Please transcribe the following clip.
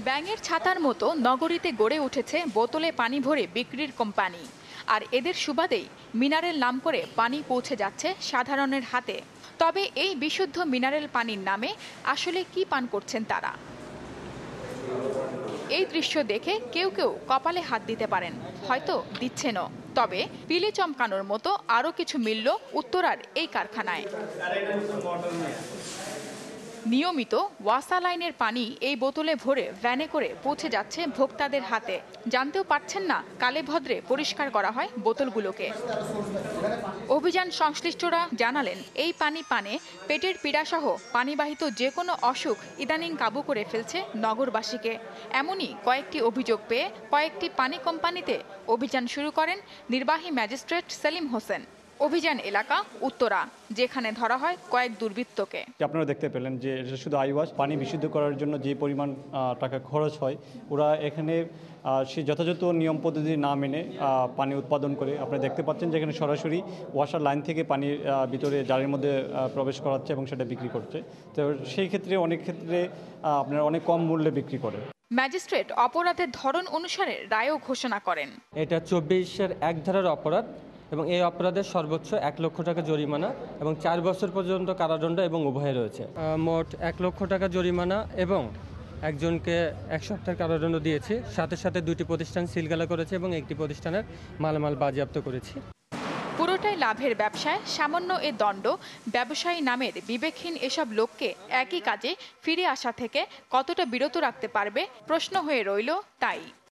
ব্যাঙের ছাতার মতো নগরীতে গড়ে উঠেছে বোতলে পানি ভরে বিক্রির কোম্পানি। আর এদের সুবাদেই মিনারেল নাম করে পানি পৌঁছে যাচ্ছে সাধারণের হাতে। তবে এই বিশুদ্ধ মিনারেল পানির নামে আসলে কি পান করছেন তারা? এই দৃশ্য দেখে কেউ কেউ কপালে হাত দিতে পারেন, হয়তো দিচ্ছেনও। তবে পিলে চমকানোর মতো আরও কিছু মিলল উত্তরার এই কারখানায়। নিয়মিত ওয়াসা লাইনের পানি এই বোতলে ভরে ভ্যানে করে পৌঁছে যাচ্ছে ভোক্তাদের হাতে। জানতেও পারছেন না কালে ভদ্রে পরিষ্কার করা হয় বোতলগুলোকে। অভিযান সংশ্লিষ্টরা জানালেন, এই পানি পানে পেটের পীড়াসহ পানিবাহিত যে কোনো অসুখ ইদানিং কাবু করে ফেলছে নগরবাসীকে। এমনই কয়েকটি অভিযোগ পেয়ে কয়েকটি পানি কোম্পানিতে অভিযান শুরু করেন নির্বাহী ম্যাজিস্ট্রেট সেলিম হোসেন। অভিযান এলাকা উত্তরা, যেখানে ধরা হয় কয়েক দুর্বৃত্তকে। আপনারা দেখতে পেলেন যে শুধু আইওয়াশ পানি বিশুদ্ধ করার জন্য যে পরিমাণ টাকা খরচ হয়, ওরা এখানে সে যথাযথ নিয়ম পদ্ধতি না মেনে পানি উৎপাদন করে। আপনারা দেখতে পাচ্ছেন যে এখানে সরাসরি ওয়াসার লাইন থেকে পানির ভিতরে জারের মধ্যে প্রবেশ করাচ্ছে এবং সেটা বিক্রি করছে। তো সেই ক্ষেত্রে অনেক ক্ষেত্রে আপনারা অনেক কম মূল্যে বিক্রি করে। ম্যাজিস্ট্রেট অপরাধের ধরন অনুসারে রায়ও ঘোষণা করেন। এটা 24-এর 1 ধারার অপরাধ এবং এই অপরাধের সর্বোচ্চ 1 লক্ষ টাকা জরিমানা এবং 4 বছর পর্যন্ত কারাদণ্ড এবং উভয় রয়েছে। মোট 1 লক্ষ টাকা জরিমানা এবং একজনকে 1 সপ্তাহের কারাদণ্ড দিয়েছি। সাথে সাথে 2টি প্রতিষ্ঠান সিলগালা করেছে এবং একটি প্রতিষ্ঠানের মালামাল বাজেয়াপ্ত করেছি। পুরোটাই লাভের ব্যবসায় সামান্য এ দণ্ড ব্যবসায়ী নামের বিবেকহীন এসব লোককে একই কাজে ফিরে আসা থেকে কতটা বিরত রাখতে পারবে প্রশ্ন হয়ে রইল তাই।